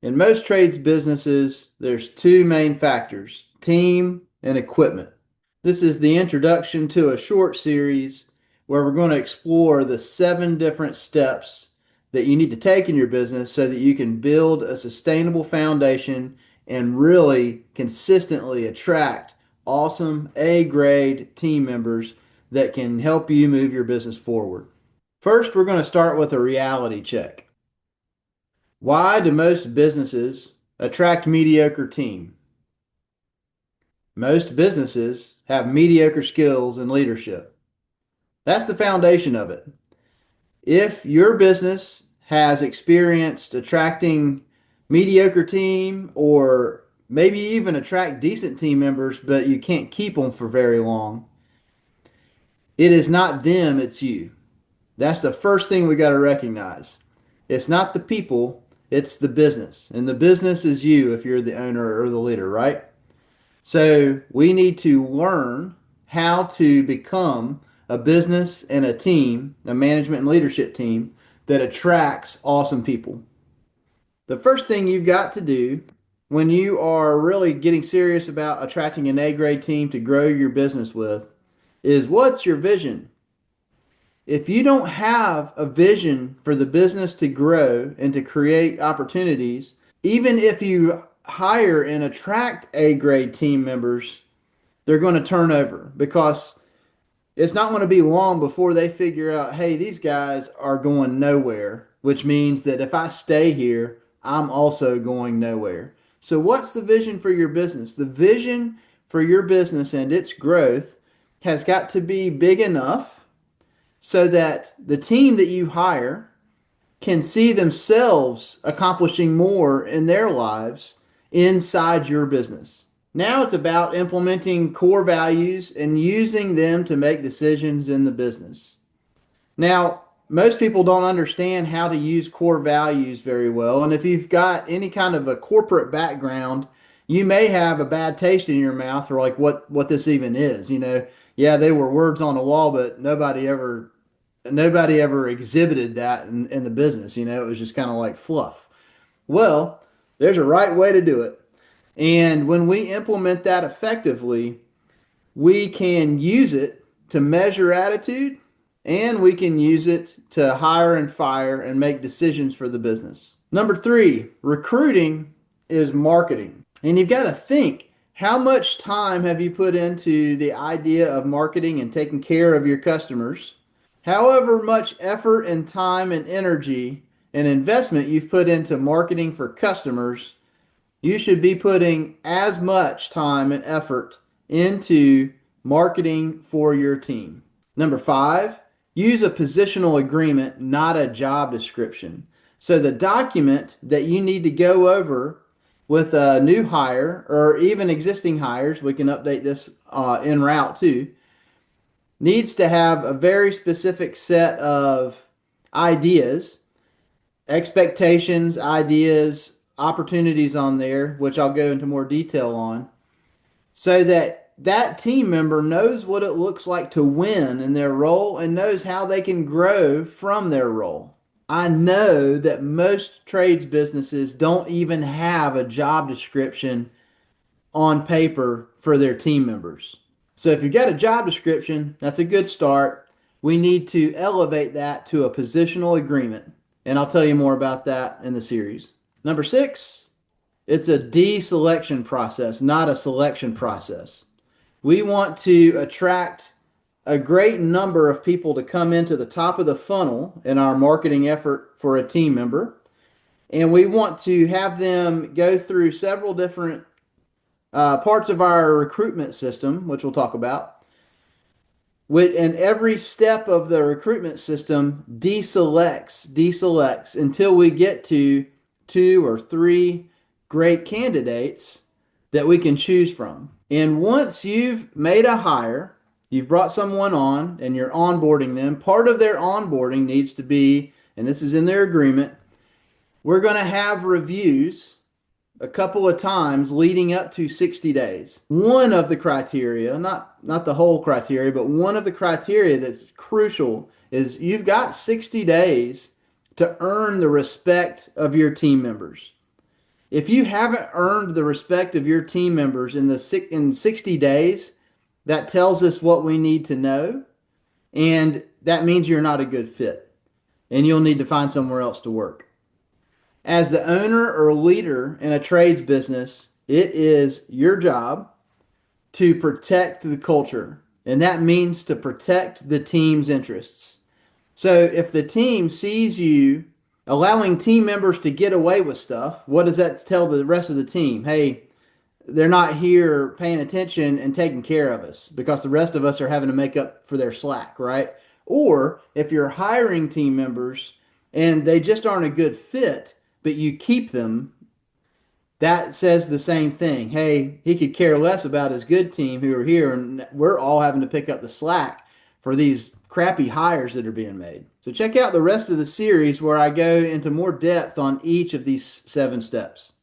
In most trades businesses, there's two main factors, team and equipment. This is the introduction to a short series where we're going to explore the 7 different steps that you need to take in your business so that you can build a sustainable foundation and really consistently attract awesome A-grade team members that can help you move your business forward. First, we're going to start with a reality check. Why do most businesses attract mediocre team? Most businesses have mediocre skills in leadership. That's the foundation of it. If your business has experienced attracting mediocre team or maybe even attract decent team members, but you can't keep them for very long, it is not them, it's you. That's the first thing we got to recognize. It's not the people, it's the business. And the business is you if you're the owner or the leader, right? So we need to learn how to become a business and a team, a management and leadership team that attracts awesome people. The first thing you've got to do when you are really getting serious about attracting an A grade team to grow your business with is what's your vision? If you don't have a vision for the business to grow and to create opportunities, even if you hire and attract A grade team members, they're going to turn over because it's not going to be long before they figure out, hey, these guys are going nowhere, which means that if I stay here, I'm also going nowhere. So, what's the vision for your business? The vision for your business and its growth has got to be big enough so that the team that you hire can see themselves accomplishing more in their lives inside your business. Now it's about implementing core values and using them to make decisions in the business. Now, most people don't understand how to use core values very well. And if you've got any kind of a corporate background, you may have a bad taste in your mouth for like what this even is. Yeah, they were words on a wall, but nobody ever exhibited that in the business. It was just kind of like fluff. Well, there's a right way to do it. And when we implement that effectively, we can use it to measure attitude and we can use it to hire and fire and make decisions for the business. Number 3, recruiting is marketing. And you've got to think, how much time have you put into the idea of marketing and taking care of your customers? However much effort and time and energy and investment you've put into marketing for customers, you should be putting as much time and effort into marketing for your team. Number 5, use a positional agreement, not a job description. So the document that you need to go over with a new hire or even existing hires, we can update this en route too, needs to have a very specific set of ideas, expectations, ideas, opportunities on there, which I'll go into more detail on, so that that team member knows what it looks like to win in their role and knows how they can grow from their role. I know that most trades businesses don't even have a job description on paper for their team members. So if you've got a job description, that's a good start. We need to elevate that to a positional agreement. And I'll tell you more about that in the series. Number 6, it's a deselection process, not a selection process. We want to attract a great number of people to come into the top of the funnel in our marketing effort for a team member. And we want to have them go through several different parts of our recruitment system, which we'll talk about. And every step of the recruitment system deselects until we get to 2 or 3 great candidates that we can choose from. And once you've made a hire, you've brought someone on and you're onboarding them, part of their onboarding needs to be, and this is in their agreement, we're going to have reviews a couple of times leading up to 60 days. One of the criteria, not the whole criteria, but one of the criteria that's crucial is you've got 60 days to earn the respect of your team members. If you haven't earned the respect of your team members in 60 days, that tells us what we need to know, and that means you're not a good fit, and you'll need to find somewhere else to work. As the owner or leader in a trades business, it is your job to protect the culture, and that means to protect the team's interests. So if the team sees you allowing team members to get away with stuff, what does that tell the rest of the team? Hey, they're not here paying attention and taking care of us because the rest of us are having to make up for their slack, right? Or if you're hiring team members and they just aren't a good fit, but you keep them, that says the same thing. Hey, he could care less about his good team who are here, and we're all having to pick up the slack for these crappy hires that are being made. So check out the rest of the series where I go into more depth on each of these 7 steps.